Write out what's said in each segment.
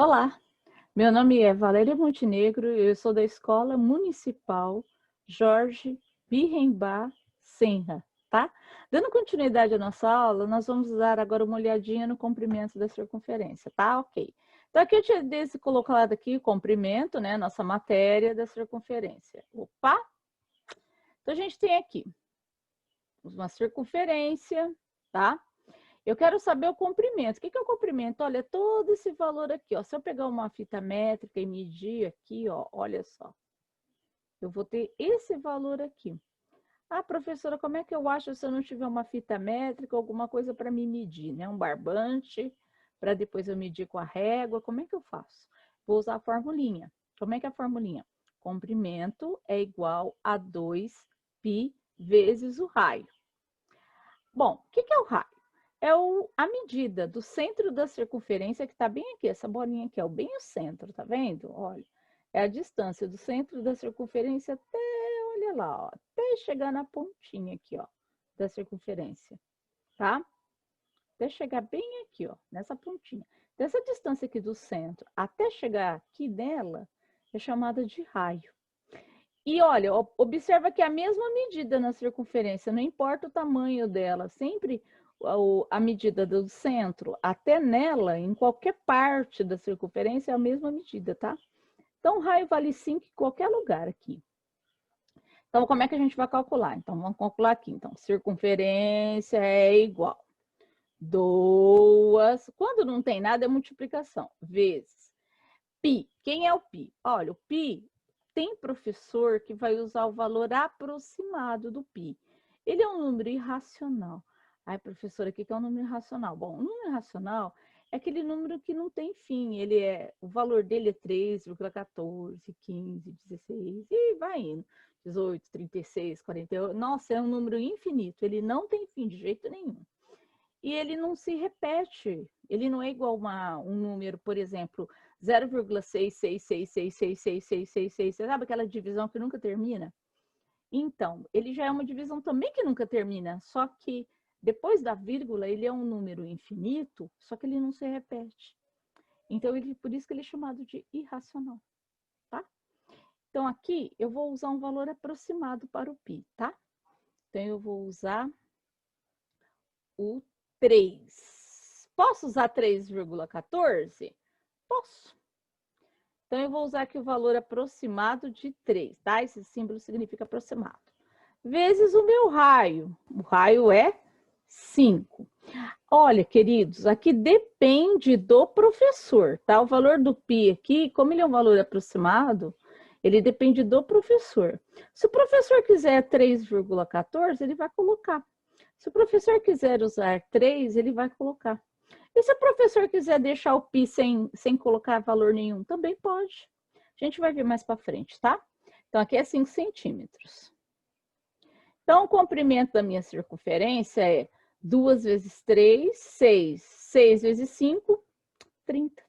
Olá, meu nome é Valéria Montenegro, eu sou da Escola Municipal Jorge Birrembá Senra, tá? Dando continuidade à nossa aula, nós vamos dar agora uma olhadinha no comprimento da circunferência, tá? Ok. Então, aqui eu tinha colocado aqui o comprimento, né? Nossa matéria da circunferência. Opa! Então, a gente tem aqui uma circunferência, tá? Eu quero saber o comprimento. O que é o comprimento? Olha, todo esse valor aqui, ó. Se eu pegar uma fita métrica e medir aqui, ó, olha só. Eu vou ter esse valor aqui. Ah, professora, como é que eu acho se eu não tiver uma fita métrica, alguma coisa para me medir, né? Um barbante, para depois eu medir com a régua. Como é que eu faço? Vou usar a formulinha. Como é que é a formulinha? Comprimento é igual a 2π vezes o raio. Bom, o que é o raio? É a medida do centro da circunferência, que está bem aqui, essa bolinha aqui, é bem o centro, tá vendo? Olha, é a distância do centro da circunferência até, olha lá, ó, até chegar na pontinha aqui, ó, da circunferência, tá? Até chegar bem aqui, ó, nessa pontinha. Dessa distância aqui do centro até chegar aqui nela, é chamada de raio. E olha, observa que é a mesma medida na circunferência, não importa o tamanho dela, sempre a medida do centro até nela, em qualquer parte da circunferência, é a mesma medida, tá? Então, o raio vale 5 em qualquer lugar aqui. Então, como é que a gente vai calcular? Então, vamos calcular aqui. Então, circunferência é igual 2, quando não tem nada é multiplicação, vezes π. Quem é o π? Olha, o π, tem professor que vai usar o valor aproximado do π. Ele é um número irracional. Ai, professora, o que é um número irracional? Bom, o número irracional é aquele número que não tem fim. O valor dele é 3,14, 15, 16 e vai indo. 18, 36, 48. Nossa, é um número infinito. Ele não tem fim de jeito nenhum. E ele não se repete. Ele não é igual um número, por exemplo, 0,666666666, sabe aquela divisão que nunca termina? Então, ele já é uma divisão também que nunca termina, só que depois da vírgula ele é um número infinito, só que ele não se repete. Então, por isso que ele é chamado de irracional, tá? Então, aqui eu vou usar um valor aproximado para o π, tá? Então, eu vou usar o 3. Posso usar 3,14? Posso. Então, eu vou usar aqui o valor aproximado de 3, tá? Esse símbolo significa aproximado. Vezes o meu raio. O raio é 5. Olha, queridos, aqui depende do professor, tá? O valor do π aqui, como ele é um valor aproximado, ele depende do professor. Se o professor quiser 3,14, ele vai colocar. Se o professor quiser usar 3, ele vai colocar. E se o professor quiser deixar o π sem colocar valor nenhum, também pode. A gente vai ver mais para frente, tá? Então, aqui é 5 centímetros. Então, o comprimento da minha circunferência é 2 vezes 3, 6. 6 vezes 5, 30.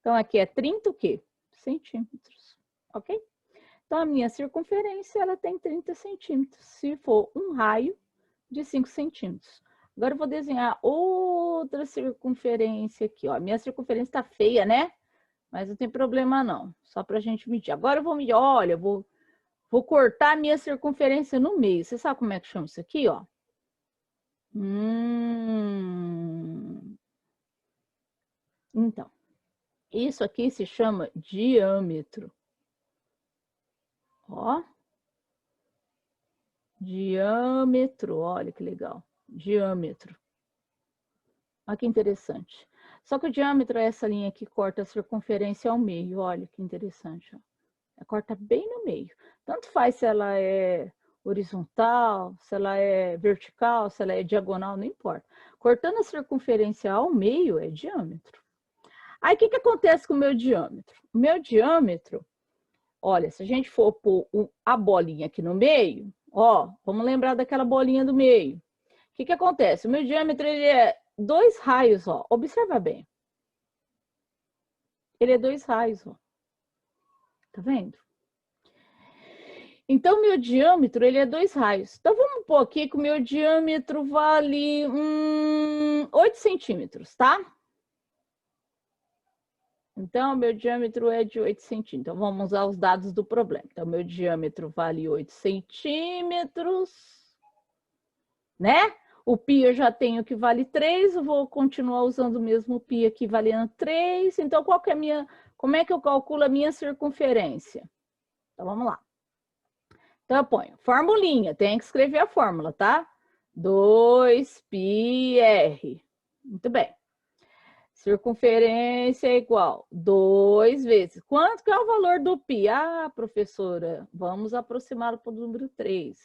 Então, aqui é 30 o quê? Centímetros, ok? Então, a minha circunferência, ela tem 30 centímetros, se for um raio de 5 centímetros. Agora eu vou desenhar outra circunferência aqui, ó. Minha circunferência tá feia, né? Mas não tem problema não, só pra gente medir. Agora eu vou medir, olha, vou cortar a minha circunferência no meio. Você sabe como é que chama isso aqui, ó? Então, isso aqui se chama diâmetro. Ó. Diâmetro, olha que legal. Diâmetro. Olha que interessante. Só que o diâmetro é essa linha que corta a circunferência ao meio. Olha que interessante. Ó. Ela corta bem no meio. Tanto faz se ela é horizontal, se ela é vertical, se ela é diagonal, não importa. Cortando a circunferência ao meio é diâmetro. Aí, o que acontece com o meu diâmetro? O meu diâmetro, olha, se a gente for pôr a bolinha aqui no meio, ó, vamos lembrar daquela bolinha do meio. O que acontece? O meu diâmetro, ele é 2 raios, ó. Observa bem. Ele é 2 raios, ó. Tá vendo? Então, meu diâmetro, ele é 2 raios. Então, vamos pôr aqui que o meu diâmetro vale 8 centímetros, tá? Então, meu diâmetro é de 8 centímetros. Então, vamos usar os dados do problema. Então, meu diâmetro vale 8 centímetros, né? O π eu já tenho que vale 3, eu vou continuar usando o mesmo π aqui valendo 3. Então, qual que é a minha... Como é que eu calculo a minha circunferência? Então, vamos lá. Então, eu ponho formulinha, tem que escrever a fórmula, tá? 2πr. Muito bem. Circunferência é igual 2 vezes. Quanto que é o valor do π? Ah, professora, vamos aproximá-lo para o número 3.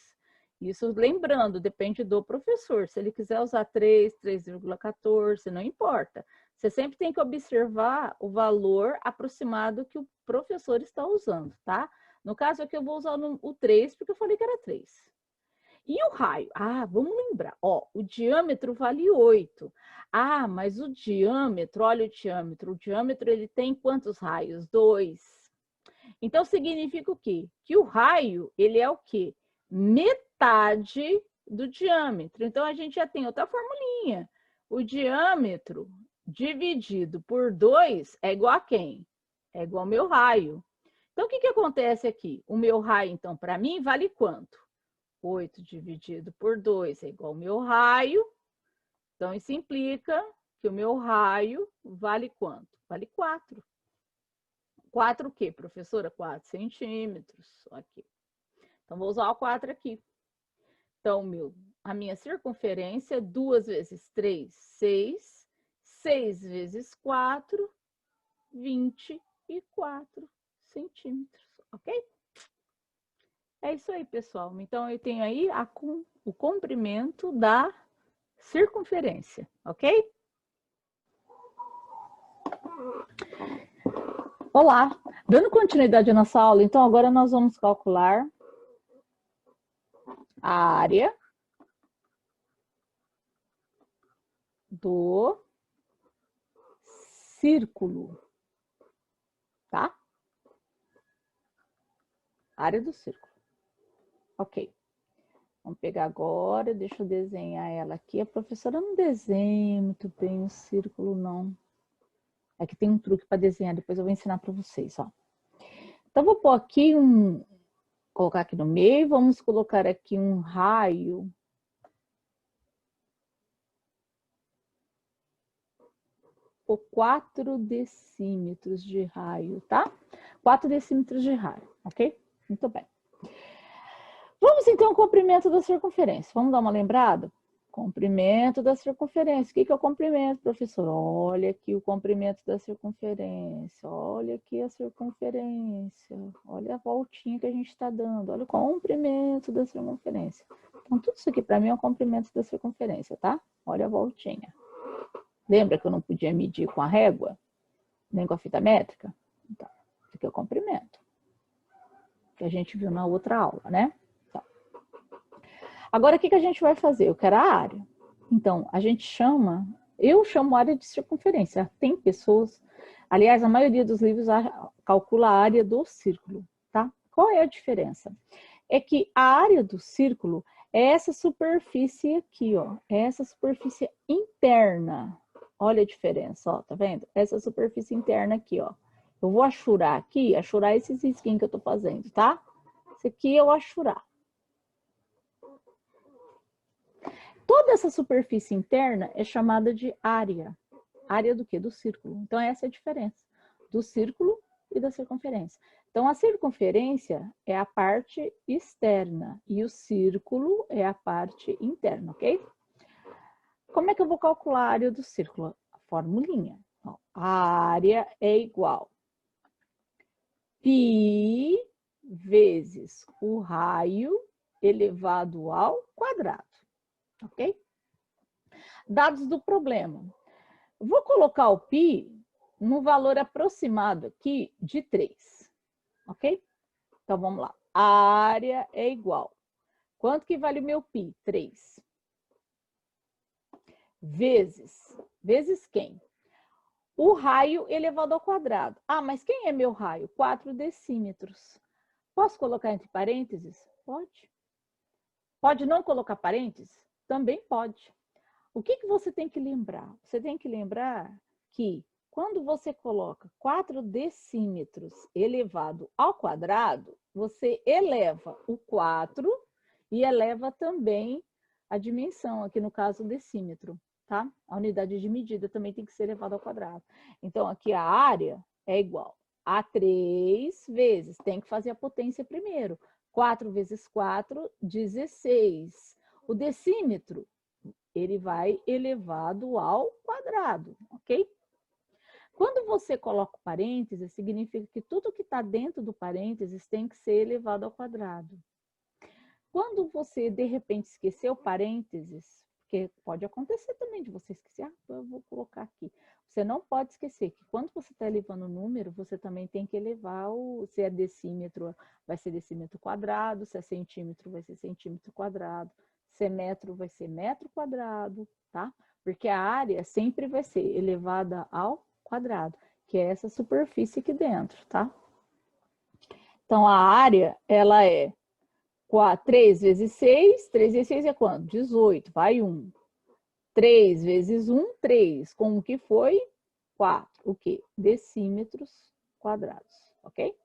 Isso, lembrando, depende do professor. Se ele quiser usar 3, 3,14, não importa. Você sempre tem que observar o valor aproximado que o professor está usando, tá? No caso aqui, eu vou usar o 3, porque eu falei que era 3. E o raio? Ah, vamos lembrar. Ó, o diâmetro vale 8. Ah, mas o diâmetro, olha o diâmetro. O diâmetro, ele tem quantos raios? 2. Então, significa o quê? Que o raio, ele é o quê? Metade do diâmetro. Então, a gente já tem outra formulinha. O diâmetro dividido por 2 é igual a quem? É igual ao meu raio. Então, o que acontece aqui? O meu raio, então, para mim, vale quanto? 8 dividido por 2 é igual ao meu raio. Então, isso implica que o meu raio vale quanto? Vale 4. 4 o quê, professora? 4 centímetros. Aqui. Então, vou usar o 4 aqui. Então, a minha circunferência, 2 vezes 3, 6. 6 vezes 4, 24 centímetros. Ok? É isso aí, pessoal. Então, eu tenho aí o comprimento da circunferência, ok? Olá! Dando continuidade à nossa aula, então agora nós vamos calcular a área do círculo, tá? Área do círculo. Ok. Vamos pegar agora, deixa eu desenhar ela aqui. A professora não desenha muito bem o círculo, não. Aqui tem um truque para desenhar, depois eu vou ensinar para vocês, ó. Então, vou pôr aqui colocar aqui no meio, vamos colocar aqui um raio. Por 4 decímetros de raio, tá? 4 decímetros de raio, ok? Muito bem. Vamos então ao comprimento da circunferência. Vamos dar uma lembrada? Comprimento da circunferência. O que é o comprimento, professor? Olha aqui o comprimento da circunferência. Olha aqui a circunferência. Olha a voltinha que a gente está dando. Olha o comprimento da circunferência. Então, tudo isso aqui para mim é o comprimento da circunferência, tá? Olha a voltinha. Lembra que eu não podia medir com a régua? Nem com a fita métrica? Então, isso aqui é o comprimento. Que a gente viu na outra aula, né? Então. Agora, o que a gente vai fazer? Eu quero a área. Então, a gente eu chamo área de circunferência. Tem pessoas, aliás, a maioria dos livros calcula a área do círculo, tá? Qual é a diferença? É que a área do círculo é essa superfície aqui, ó. É essa superfície interna. Olha a diferença, ó, tá vendo? Essa superfície interna aqui, ó. Eu vou achurar aqui, achurar esses risquinhos que eu tô fazendo, tá? Esse aqui é o achurar. Toda essa superfície interna é chamada de área. Área do quê? Do círculo. Então, essa é a diferença do círculo e da circunferência. Então, a circunferência é a parte externa e o círculo é a parte interna, ok? Como é que eu vou calcular a área do círculo? A formulinha. A área é igual π vezes o raio elevado ao quadrado, ok? Dados do problema. Vou colocar o π no valor aproximado aqui de 3, ok? Então, vamos lá. A área é igual. Quanto que vale o meu π? 3. Vezes quem? O raio elevado ao quadrado. Ah, mas quem é meu raio? 4 decímetros. Posso colocar entre parênteses? Pode. Pode não colocar parênteses? Também pode. O que você tem que lembrar? Você tem que lembrar que Quando você coloca 4 decímetros elevado ao quadrado, você eleva o 4 e eleva também a dimensão, aqui no caso o decímetro, tá? A unidade de medida também tem que ser elevada ao quadrado. Então, aqui a área é igual a 3 vezes, tem que fazer a potência primeiro. 4 vezes 4, 16. O decímetro, ele vai elevado ao quadrado, ok? Quando você coloca o parênteses, significa que tudo que está dentro do parênteses tem que ser elevado ao quadrado. Quando você, de repente, esqueceu parênteses, porque pode acontecer também de você esquecer, eu vou colocar aqui. Você não pode esquecer que quando você está elevando o número, você também tem que elevar se é decímetro, vai ser decímetro quadrado, se é centímetro, vai ser centímetro quadrado, se é metro, vai ser metro quadrado, tá? Porque a área sempre vai ser elevada ao quadrado, que é essa superfície aqui dentro, tá? Então, a área, ela é 3 vezes 6, 3 vezes 6 é quanto? 18, vai 1. 3 vezes 1, 3. Com o que foi? 4. O quê? Decímetros quadrados, ok?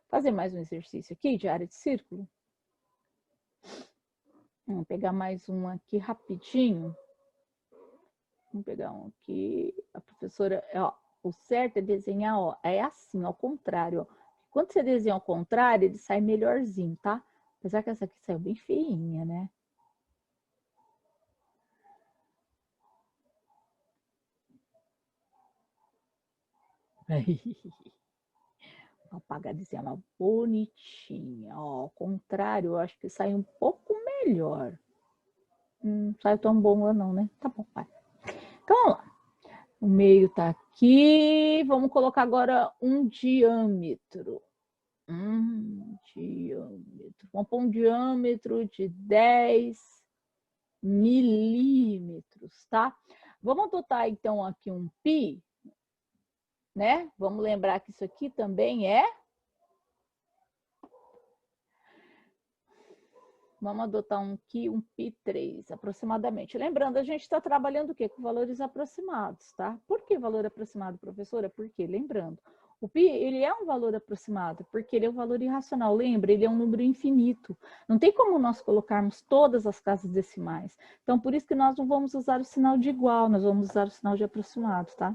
Fazer mais um exercício aqui de área de círculo. Vamos pegar mais um aqui rapidinho. Vamos pegar um aqui. A professora, ó, o certo é desenhar, ó, é assim, ao contrário, ó. Quando você desenha ao contrário, ele sai melhorzinho, tá? Apesar que essa aqui saiu bem feinha, né? Vou apagar desenhar uma bonitinha. Ó, ao contrário, eu acho que sai um pouco melhor. Não saiu tão bom não, né? Tá bom, vai. Então, vamos lá. O meio tá aqui. Vamos colocar agora um diâmetro. Diâmetro. Vamos pôr um diâmetro de 10 milímetros, tá? Vamos adotar, então, aqui um π, né? Vamos lembrar que isso aqui também é... Vamos adotar um π3, aproximadamente. Lembrando, a gente está trabalhando o quê? Com valores aproximados, tá? Por que valor aproximado, professora? Porque, lembrando, o π, ele é um valor aproximado, porque ele é um valor irracional. Lembra, ele é um número infinito. Não tem como nós colocarmos todas as casas decimais. Então, por isso que nós não vamos usar o sinal de igual, nós vamos usar o sinal de aproximado, tá?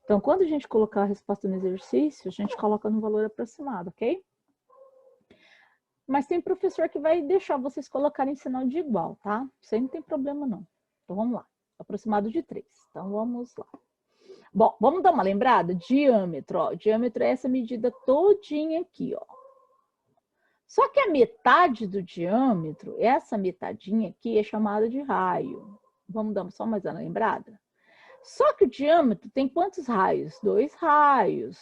Então, quando a gente colocar a resposta no exercício, a gente coloca no valor aproximado, ok? Mas tem professor que vai deixar vocês colocarem sinal de igual, tá? Isso aí não tem problema, não. Então, vamos lá. Aproximado de 3. Então, vamos lá. Bom, vamos dar uma lembrada? Diâmetro, ó. Diâmetro é essa medida todinha aqui, ó. Só que a metade do diâmetro, essa metadinha aqui, é chamada de raio. Vamos dar só mais uma lembrada? Só que o diâmetro tem quantos raios? 2 raios.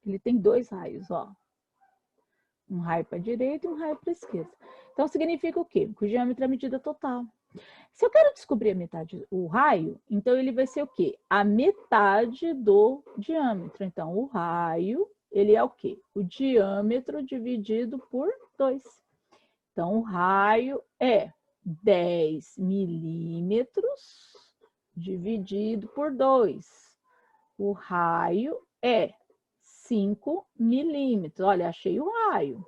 Ele tem 2 raios, ó. Um raio para a direita e um raio para a esquerda. Então, significa o quê? Que o diâmetro é a medida total. Se eu quero descobrir a metade, o raio, então ele vai ser o quê? A metade do diâmetro. Então, o raio, ele é o quê? O diâmetro dividido por 2. Então, o raio é 10 milímetros dividido por 2. O raio é 5 milímetros. Olha, achei o raio.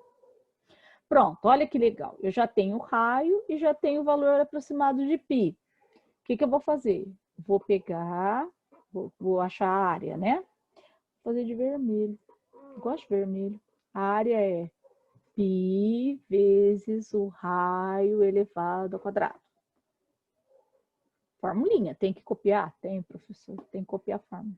Pronto, olha que legal. Eu já tenho o raio e já tenho o valor aproximado de π. O que eu vou fazer? Vou pegar, vou achar a área, né? Vou fazer de vermelho. Eu gosto de vermelho. A área é π vezes o raio elevado ao quadrado. Formulinha, tem que copiar? Tem, professor, tem que copiar a fórmula.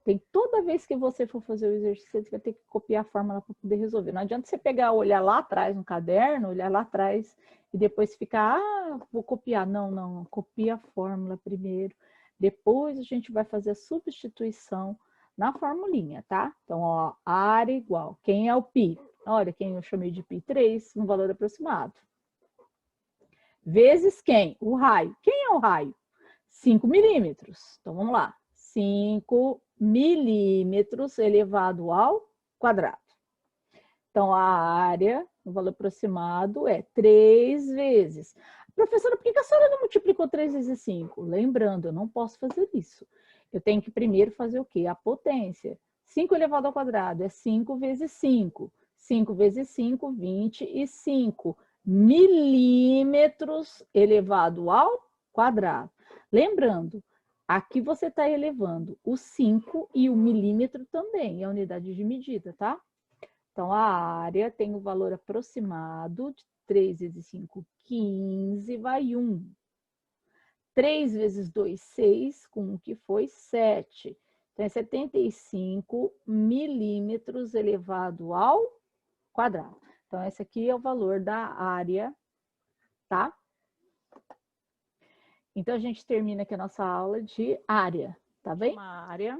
Tem, toda vez que você for fazer o exercício, você vai ter que copiar a fórmula para poder resolver. Não adianta você pegar, olhar lá atrás no caderno, olhar lá atrás e depois ficar, vou copiar. Não, não, copia a fórmula primeiro. Depois a gente vai fazer a substituição na formulinha, tá? Então, ó, área igual. Quem é o π? Olha, quem eu chamei de π3, um valor aproximado. Vezes quem? O raio. Quem é o raio? 5 milímetros. Então, vamos lá. 5 milímetros elevado ao quadrado. Então, a área O valor aproximado é 3 vezes. Professora, por que a senhora não multiplicou 3 vezes 5? Lembrando, eu não posso fazer isso. Eu tenho que primeiro fazer o quê? A potência. 5 elevado ao quadrado é 5 vezes 5. 5 vezes 5, 25 milímetros elevado ao quadrado. Lembrando, aqui você está elevando o 5 e o milímetro também, é a unidade de medida, tá? Então, a área tem o valor aproximado de 3 vezes 5, 15, vai 1. 3 vezes 2, 6, com 1 que foi 7. Então, é 75 milímetros elevado ao quadrado. Então, esse aqui é o valor da área, tá? Então, a gente termina aqui a nossa aula de área, tá bem? Uma área,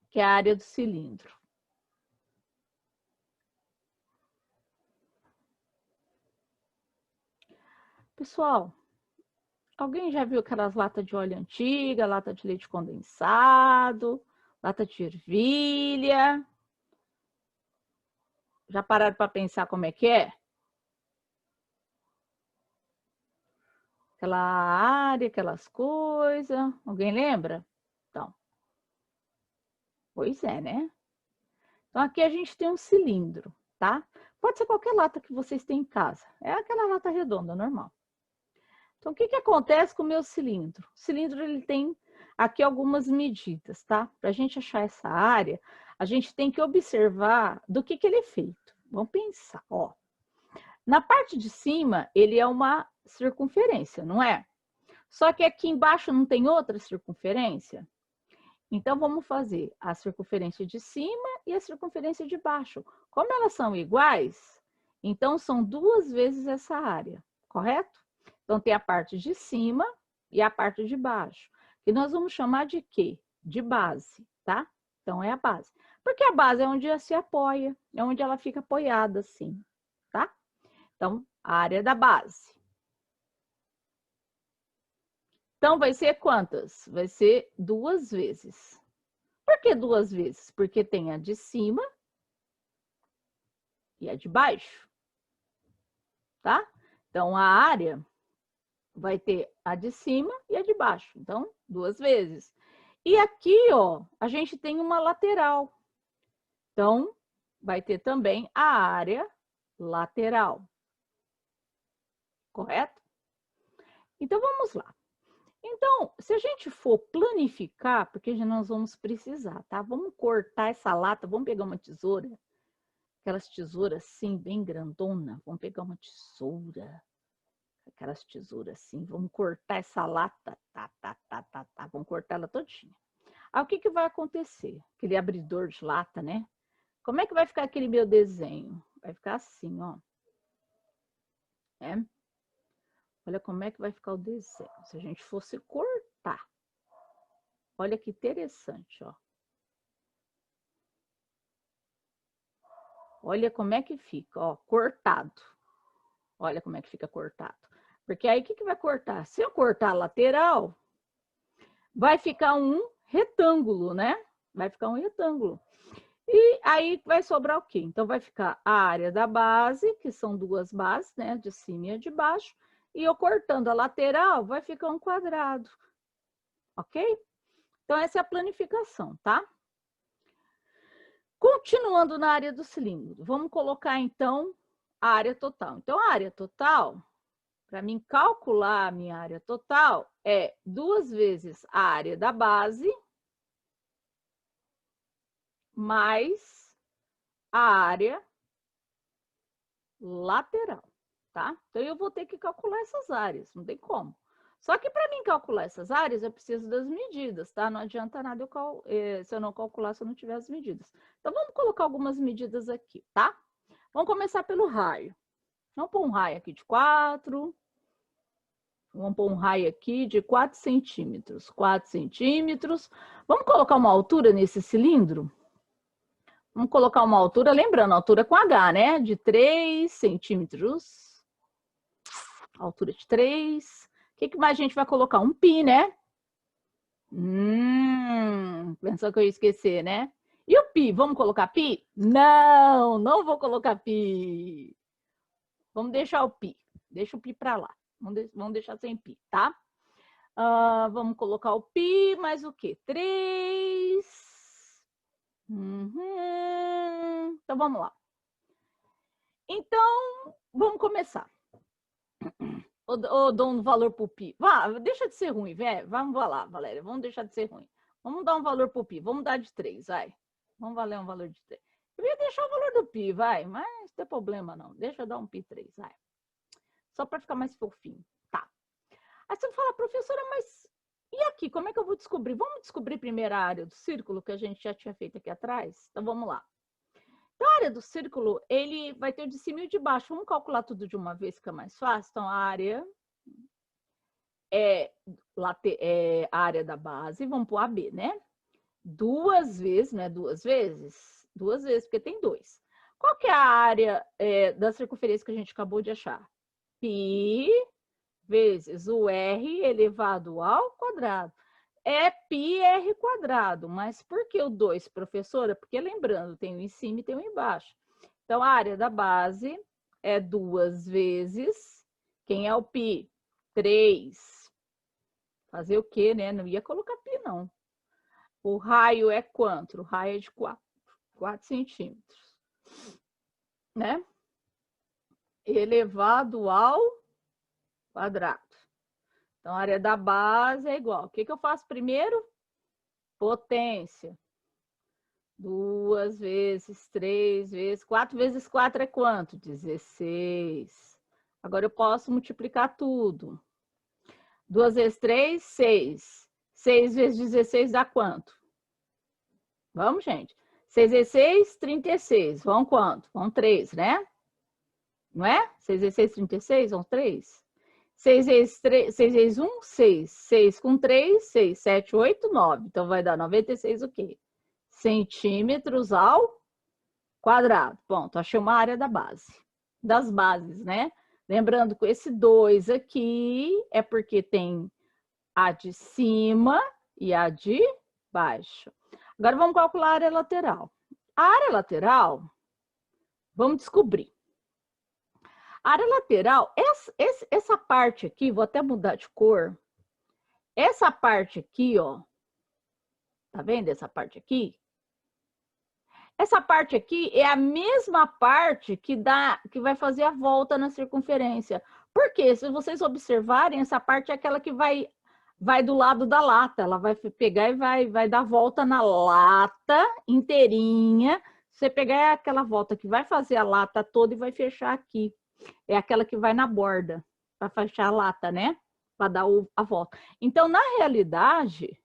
que é a área do cilindro. Pessoal, alguém já viu aquelas latas de óleo antiga, lata de leite condensado, lata de ervilha? Já pararam para pensar como é que é? Aquela área, aquelas coisas. Alguém lembra? Então, pois é, né? Então, aqui a gente tem um cilindro, tá? Pode ser qualquer lata que vocês têm em casa. É aquela lata redonda, normal. Então, o que acontece com o meu cilindro? O cilindro, ele tem aqui algumas medidas, tá? Para a gente achar essa área, a gente tem que observar do que ele é feito. Vamos pensar, ó. Na parte de cima, ele é uma circunferência, não é? Só que aqui embaixo não tem outra circunferência? Então, vamos fazer a circunferência de cima e a circunferência de baixo. Como elas são iguais, então são 2 vezes essa área, correto? Então, tem a parte de cima e a parte de baixo, que nós vamos chamar de quê? De base, tá? Então, é a base. Porque a base é onde ela se apoia, é onde ela fica apoiada assim, tá? Então, a área da base. Então, vai ser quantas? Vai ser 2 vezes. Por que 2 vezes? Porque tem a de cima e a de baixo, tá? Então, a área vai ter a de cima e a de baixo. Então, 2 vezes. E aqui, ó, a gente tem uma lateral. Então, vai ter também a área lateral. Correto? Então, vamos lá. Então, se a gente for planificar, porque já nós vamos precisar, tá? Vamos cortar essa lata, vamos pegar uma tesoura, aquelas tesouras assim, bem grandona. Vamos pegar uma tesoura, aquelas tesouras assim, vamos cortar essa lata, vamos cortar ela todinha. Aí, o que vai acontecer? Aquele abridor de lata, né? Como é que vai ficar aquele meu desenho? Vai ficar assim, ó. É? Olha como é que vai ficar o desenho. Se a gente fosse cortar. Olha que interessante, ó. Olha como é que fica, ó, cortado. Olha como é que fica cortado. Porque aí, o que vai cortar? Se eu cortar a lateral, vai ficar um retângulo, né? Vai ficar um retângulo. E aí, vai sobrar o quê? Então, vai ficar a área da base, que são 2 bases, né? De cima e a de baixo. E eu cortando a lateral, vai ficar um quadrado. Ok? Então, essa é a planificação, tá? Continuando na área do cilindro, vamos colocar, então, a área total. Então, a área total, para mim calcular a minha área total, é 2 vezes a área da base mais a área lateral, tá? Então, eu vou ter que calcular essas áreas, não tem como. Só que para mim calcular essas áreas, eu preciso das medidas, tá? Não adianta nada se eu não calcular se eu não tiver as medidas. Então, vamos colocar algumas medidas aqui, tá? Vamos começar pelo raio. Vamos pôr um raio aqui de 4. Vamos pôr um raio aqui de 4 centímetros. 4 centímetros. Vamos colocar uma altura nesse cilindro? Vamos colocar uma altura, lembrando, altura com H, né? De 3 centímetros. Altura de 3. O que mais a gente vai colocar? Um pi, né? Pensou que eu ia esquecer, né? E o pi? Vamos colocar pi? Não, não vou colocar pi. Vamos deixar o π. Deixa o π para lá. Vamos deixar sem π, tá? Vamos colocar o π, mais o quê? 3. Então, vamos lá. Então, vamos começar. Ou dou um valor para o π. Deixa de ser ruim, velho. Vamos lá, Valéria. Vamos deixar de ser ruim. Vamos dar um valor para o π. Vamos dar de 3, vai. Vamos valer um valor de 3. Eu ia deixar o valor do π, vai. Mas não tem problema, não. Deixa eu dar um π 3, vai. Só para ficar mais fofinho. Tá. Aí você fala, professora, mas e aqui? Como é que eu vou descobrir? Vamos descobrir primeiro a área do círculo, que a gente já tinha feito aqui atrás? Então, vamos lá. Então, a área do círculo, ele vai ter o de cima e o de baixo. Vamos calcular tudo de uma vez, fica mais fácil. Então, a área é a área da base. Vamos pôr AB, né? 2 vezes, não é 2 vezes? 2 vezes, porque tem 2. Qual que é a área da circunferência que a gente acabou de achar? Π vezes o R elevado ao quadrado. É πr quadrado, mas por que o 2, professora? Porque lembrando, tem um em cima e tem um embaixo. Então, a área da base é 2 vezes, quem é o π? 3. Fazer o quê, né? Não ia colocar π, não. O raio é quanto? O raio é de 4 centímetros, né? Elevado ao quadrado. Então, a área da base é igual. O que eu faço primeiro? Potência. 2 vezes, 3 vezes, 4 vezes 4 é quanto? 16. Agora eu posso multiplicar tudo. 2 vezes 3, 6. 6 vezes 16 dá quanto? Vamos, gente. 6 vezes 6, 36. Vão quanto? Vão 3, né? Não é? 6 vezes 6, 36, vão 3. 6 vezes 1, 6. 6 com 3, 6, 7, 8, 9. Então, vai dar 96 o quê? Centímetros ao quadrado. Ponto. Achei uma área da base. Das bases, né? Lembrando que esse 2 aqui é porque tem a de cima e a de baixo. Agora, vamos calcular a área lateral. A área lateral, vamos descobrir. A área lateral, essa parte aqui, vou até mudar de cor. Essa parte aqui, ó. Tá vendo essa parte aqui? Essa parte aqui é a mesma parte que vai fazer a volta na circunferência. Porque, se vocês observarem, essa parte é aquela que vai do lado da lata. Ela vai pegar e vai dar volta na lata inteirinha. Se você pegar é aquela volta que vai fazer a lata toda e vai fechar aqui. É aquela que vai na borda, para fechar a lata, né? Para dar a volta. Então, na realidade,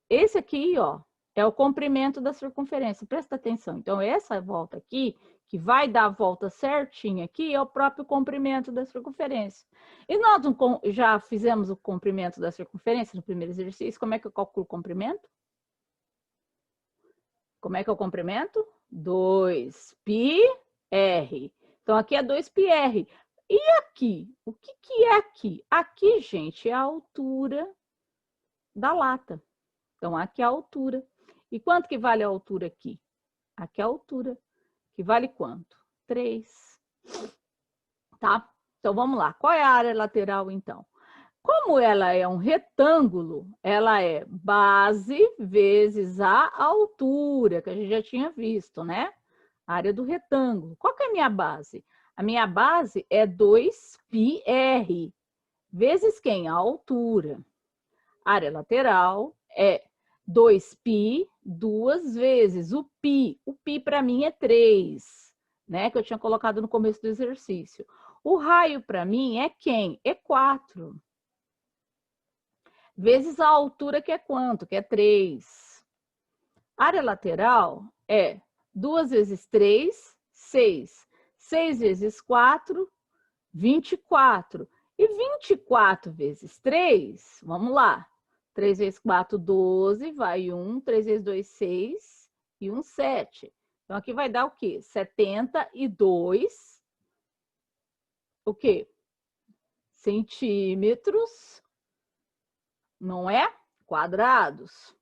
esse aqui, ó, é o comprimento da circunferência. Presta atenção. Então, essa volta aqui, que vai dar a volta certinha aqui, é o próprio comprimento da circunferência. E nós já fizemos o comprimento da circunferência no primeiro exercício. Como é que eu calculo o comprimento? Como é que é o comprimento? 2πr. Então, aqui é 2πr. E aqui? O que é aqui? Aqui, gente, é a altura da lata. Então, aqui é a altura. E quanto que vale a altura aqui? Aqui é a altura. Que vale quanto? 3. Tá? Então, vamos lá. Qual é a área lateral, então? Como ela é um retângulo, ela é base vezes a altura, que a gente já tinha visto, né? A área do retângulo. Qual que é a minha base? A minha base é 2πr, vezes quem? A altura. A área lateral é 2π, 2 vezes o π. O π para mim é 3, né? Que eu tinha colocado no começo do exercício. O raio para mim é quem? É 4. Vezes a altura, que é quanto? Que é 3. A área lateral é 2 vezes 3, 6. 6 vezes 4, 24. E 24 vezes 3, vamos lá. 3 vezes 4, 12, vai 1. 3 vezes 2, 6. E 1, 7. Então, aqui vai dar o quê? 72. O quê? Centímetros. Não é? Quadrados.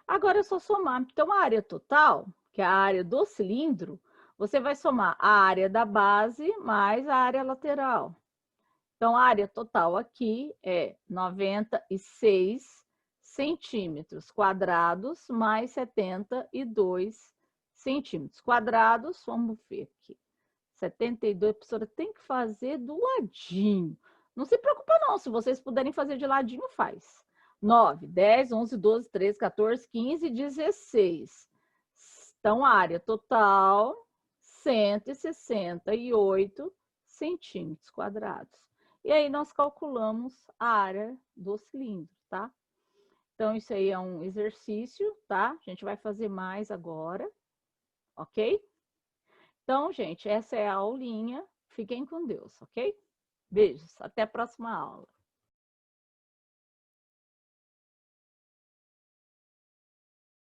Agora é só somar. Então, a área total, que é a área do cilindro, Você vai somar a área da base mais a área lateral. Então, a área total aqui é 96 centímetros quadrados mais 72 centímetros quadrados. Vamos ver aqui. 72, a professora tem que fazer do ladinho. Não se preocupa não, se vocês puderem fazer de ladinho, faz. 9, 10, 11, 12, 13, 14, 15, 16. Então, a área total, 168 centímetros quadrados. E aí, nós calculamos a área do cilindro, tá? Então, isso aí é um exercício, tá? A gente vai fazer mais agora, ok? Então, gente, essa é a aulinha. Fiquem com Deus, ok? Beijos, até a próxima aula.